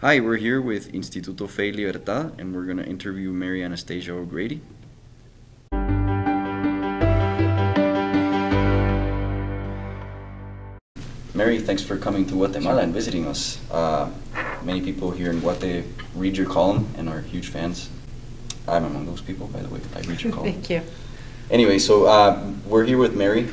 Hi, we're here with Instituto Fe y Libertad, and we're going to interview Mary Anastasia O'Grady. Mary, thanks for coming to Guatemala and visiting us. Many people here in Guate read your column and are huge fans. I'm among those people, by the way. I read your column. Thank you. Anyway, so we're here with Mary.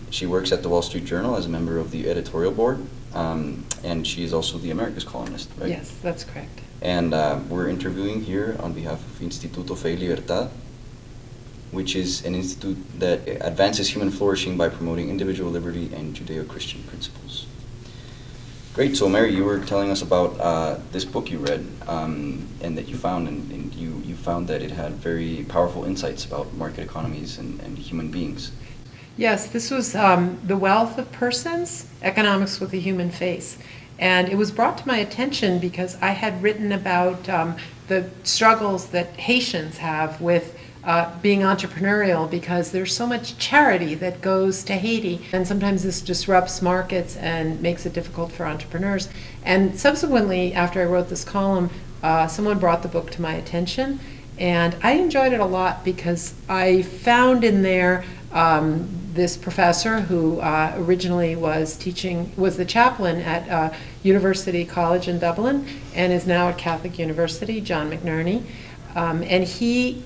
She works at the Wall Street Journal as a member of the editorial board, and she is also the Americas columnist, right? Yes, that's correct. And we're interviewing here on behalf of Instituto Fe y Libertad, which is an institute that advances human flourishing by promoting individual liberty and Judeo-Christian principles. Great. So, Mary, you were telling us about this book you read and that you found, and you found that it had very powerful insights about market economies and human beings. Yes, this was The Wealth of Persons, Economics with a Human Face. And it was brought to my attention because I had written about the struggles that Haitians have with being entrepreneurial, because there's so much charity that goes to Haiti, and sometimes this disrupts markets and makes it difficult for entrepreneurs. And subsequently, after I wrote this column, someone brought the book to my attention, and I enjoyed it a lot because I found in there this professor who originally was the chaplain at University College in Dublin and is now at Catholic University, John McNerney, and he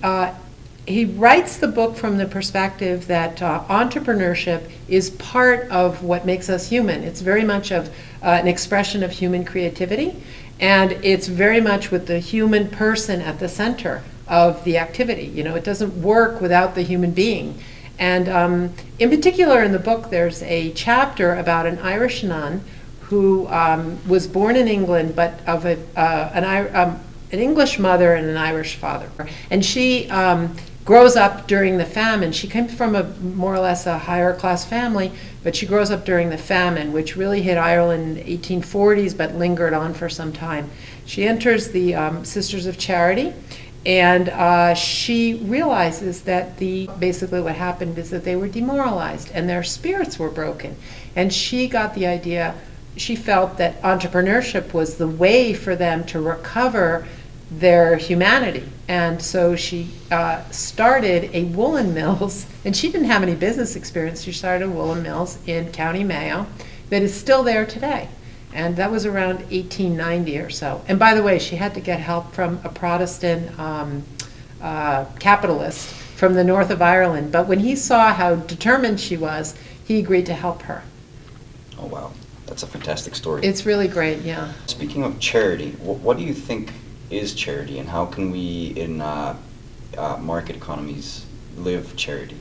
writes the book from the perspective that entrepreneurship is part of what makes us human. It's very much of an expression of human creativity, and it's very much with the human person at the center of the activity. You know, it doesn't work without the human being. And in particular in the book, there's a chapter about an Irish nun who was born in England, but of an English mother and an Irish father. And she grows up during the famine. She came from more or less a higher class family, but she grows up during the famine, which really hit Ireland in the 1840s, but lingered on for some time. She enters the Sisters of Charity, and she realizes that basically what happened is that they were demoralized and their spirits were broken. And she got the idea, she felt that entrepreneurship was the way for them to recover their humanity. And so she started a woolen mills, and she didn't have any business experience. She started a woolen mills in County Mayo that is still there today. And that was around 1890 or so. And by the way, she had to get help from a Protestant capitalist from the north of Ireland. But when he saw how determined she was, he agreed to help her. Oh, wow. That's a fantastic story. It's really great, yeah. Speaking of charity, what do you think is charity, and how can we in market economies live charity?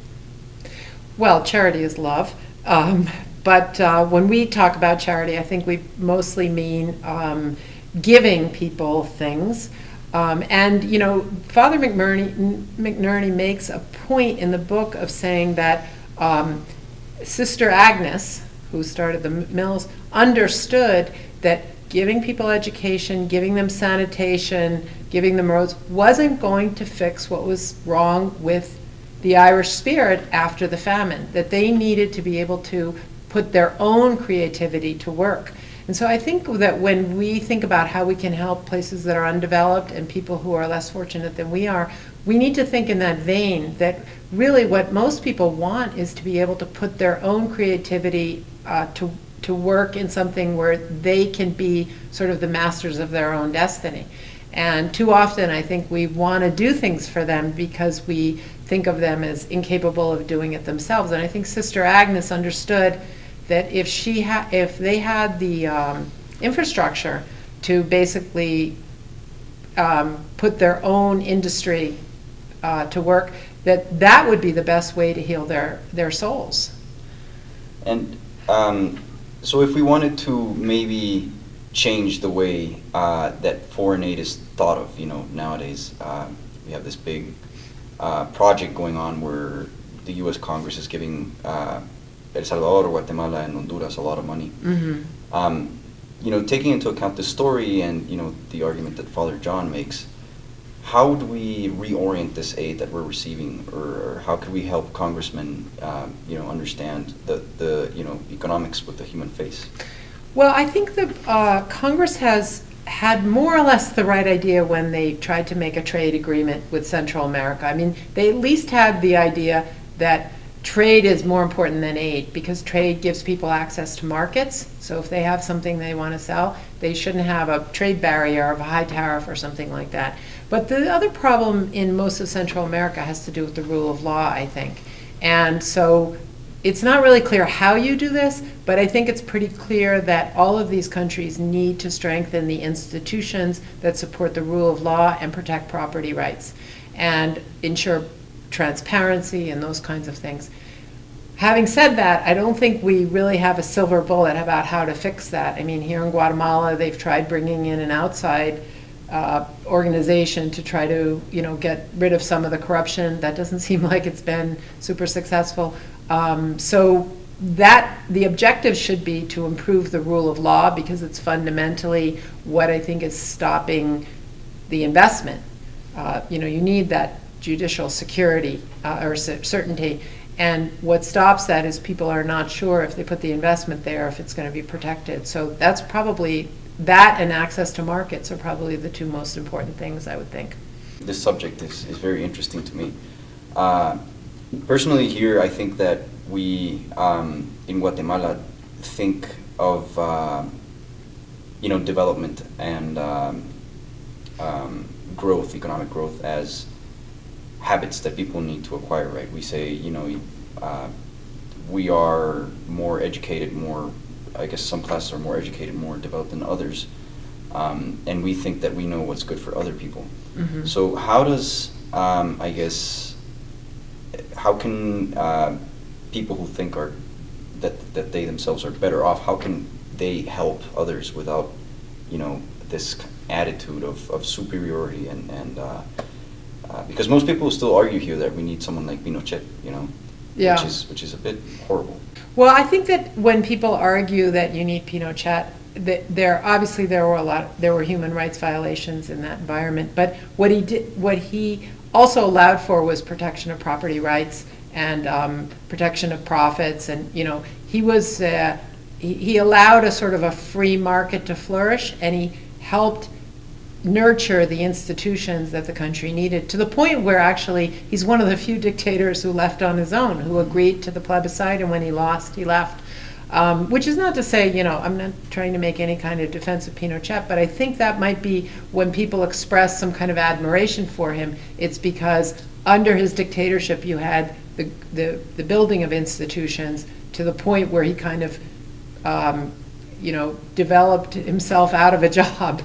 Well, charity is love. But when we talk about charity, I think we mostly mean giving people things. And, you know, Father McNerney makes a point in the book of saying that Sister Agnes, who started the mills, understood that giving people education, giving them sanitation, giving them roads wasn't going to fix what was wrong with the Irish spirit after the famine, that they needed to be able to put their own creativity to work. And so I think that when we think about how we can help places that are undeveloped and people who are less fortunate than we are, we need to think in that vein, that really what most people want is to be able to put their own creativity to work in something where they can be sort of the masters of their own destiny. And too often I think we want to do things for them because we think of them as incapable of doing it themselves. And I think Sister Agnes understood that if they had the infrastructure to basically put their own industry to work, that would be the best way to heal their souls. And so if we wanted to maybe change the way that foreign aid is thought of, you know, nowadays we have this big project going on where the U.S. Congress is giving El Salvador, Guatemala, and Honduras a lot of money. Mm-hmm. You know, taking into account the story and, you know, the argument that Father John makes, how do we reorient this aid that we're receiving, or how could we help congressmen, you know, understand the you know, economics with the human face? Well, I think that Congress has had more or less the right idea when they tried to make a trade agreement with Central America. I mean, they at least had the idea that trade is more important than aid, because trade gives people access to markets. So if they have something they want to sell, they shouldn't have a trade barrier of a high tariff or something like that. But the other problem in most of Central America has to do with the rule of law, I think. And so it's not really clear how you do this, but I think it's pretty clear that all of these countries need to strengthen the institutions that support the rule of law and protect property rights and ensure transparency and those kinds of things. Having said that, I don't think we really have a silver bullet about how to fix that. I mean, here in Guatemala, they've tried bringing in an outside organization to try to, get rid of some of the corruption. That doesn't seem like it's been super successful. So that the objective should be to improve the rule of law, because it's fundamentally what I think is stopping the investment. You need that judicial security or certainty, and what stops that is people are not sure if they put the investment there if it's going to be protected. So that's probably, that and access to markets are probably the two most important things, I would think. This subject is very interesting to me. Personally here, I think that we in Guatemala think of development and growth, economic growth, as habits that people need to acquire, right? We say, we are more educated, I guess some classes are more educated, more developed than others, and we think that we know what's good for other people. Mm-hmm. So how does, how can people who think that they themselves are better off, how can they help others without, this attitude of superiority and because most people still argue here that we need someone like Pinochet, Yeah. which is a bit horrible. Well, I think that when people argue that you need Pinochet, that there were human rights violations in that environment. But what he also allowed for was protection of property rights and protection of profits, and he allowed a sort of a free market to flourish, and he helped nurture the institutions that the country needed, to the point where actually he's one of the few dictators who left on his own, who agreed to the plebiscite, and when he lost, he left. Which is not to say, I'm not trying to make any kind of defense of Pinochet, but I think that might be when people express some kind of admiration for him, it's because under his dictatorship you had the building of institutions to the point where he kind of developed himself out of a job.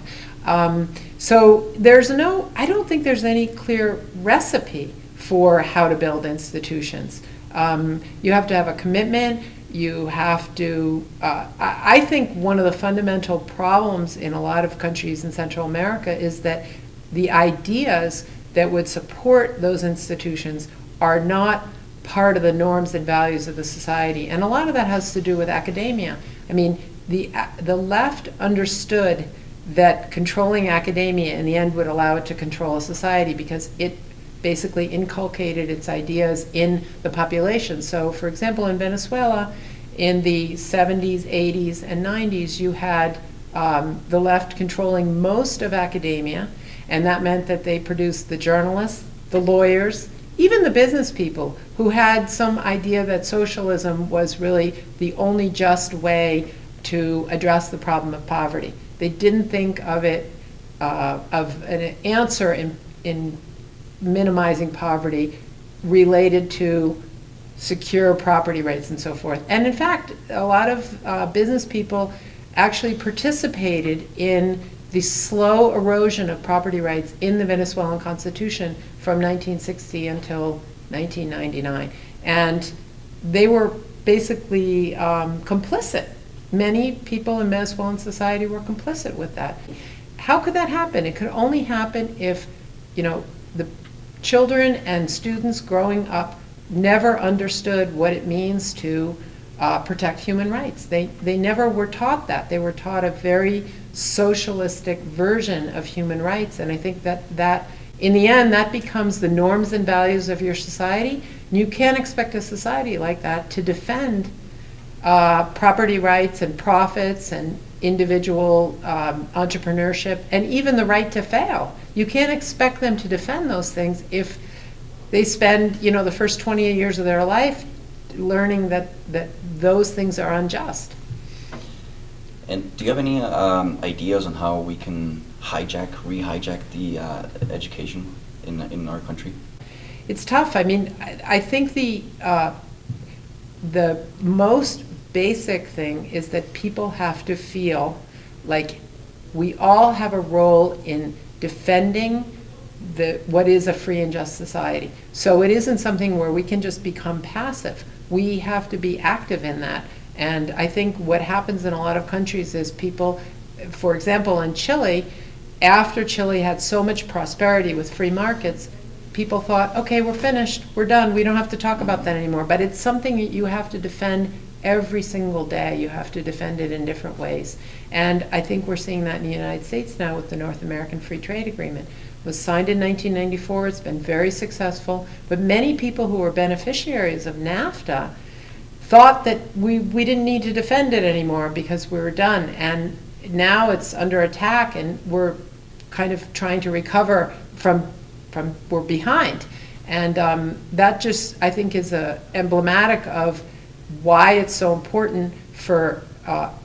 So I don't think there's any clear recipe for how to build institutions. You have to have a commitment. You have to, I think one of the fundamental problems in a lot of countries in Central America is that the ideas that would support those institutions are not part of the norms and values of the society. And a lot of that has to do with academia. I mean, the left understood that controlling academia in the end would allow it to control a society, because it basically inculcated its ideas in the population. So, for example, in Venezuela, in the 70s, 80s, and 90s, you had the left controlling most of academia, and that meant that they produced the journalists, the lawyers, even the business people who had some idea that socialism was really the only just way to address the problem of poverty. They didn't think of it, of an answer in minimizing poverty related to secure property rights and so forth. And in fact, a lot of business people actually participated in the slow erosion of property rights in the Venezuelan Constitution from 1960 until 1999. And they were basically complicit. Many people in Venezuelan society were complicit with that. How could that happen? It could only happen if, the children and students growing up never understood what it means to protect human rights. They never were taught that. They were taught a very socialistic version of human rights, and I think that in the end, that becomes the norms and values of your society. You can't expect a society like that to defend property rights and profits and individual entrepreneurship, and even the right to fail. You can't expect them to defend those things if they spend, the first 20 years of their life learning that those things are unjust. And do you have any ideas on how we can re-hijack the education in our country? It's tough. I mean, I think the most basic thing is that people have to feel like we all have a role in defending what is a free and just society. So it isn't something where we can just become passive. We have to be active in that. And I think what happens in a lot of countries is people, for example, in Chile, after Chile had so much prosperity with free markets, people thought, okay, we're finished, we're done, we don't have to talk about that anymore. But it's something that you have to defend every single day. You have to defend it in different ways. And I think we're seeing that in the United States now with the North American Free Trade Agreement. It was signed in 1994, it's been very successful, but many people who were beneficiaries of NAFTA thought that we didn't need to defend it anymore because we were done. And now it's under attack, and we're kind of trying to recover from we're behind. And that just, I think, is emblematic of why it's so important for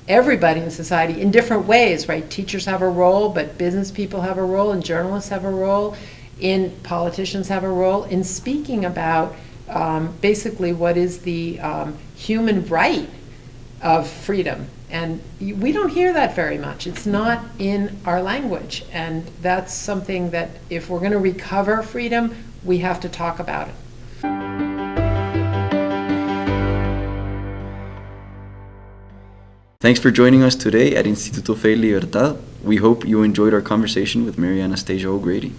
everybody in society in different ways, right? Teachers have a role, but business people have a role, and journalists have a role, politicians have a role in speaking about basically what is the human right of freedom. And we don't hear that very much. It's not in our language. And that's something that if we're going to recover freedom, we have to talk about it. Thanks for joining us today at Instituto Fe y Libertad. We hope you enjoyed our conversation with Mary Anastasia O'Grady.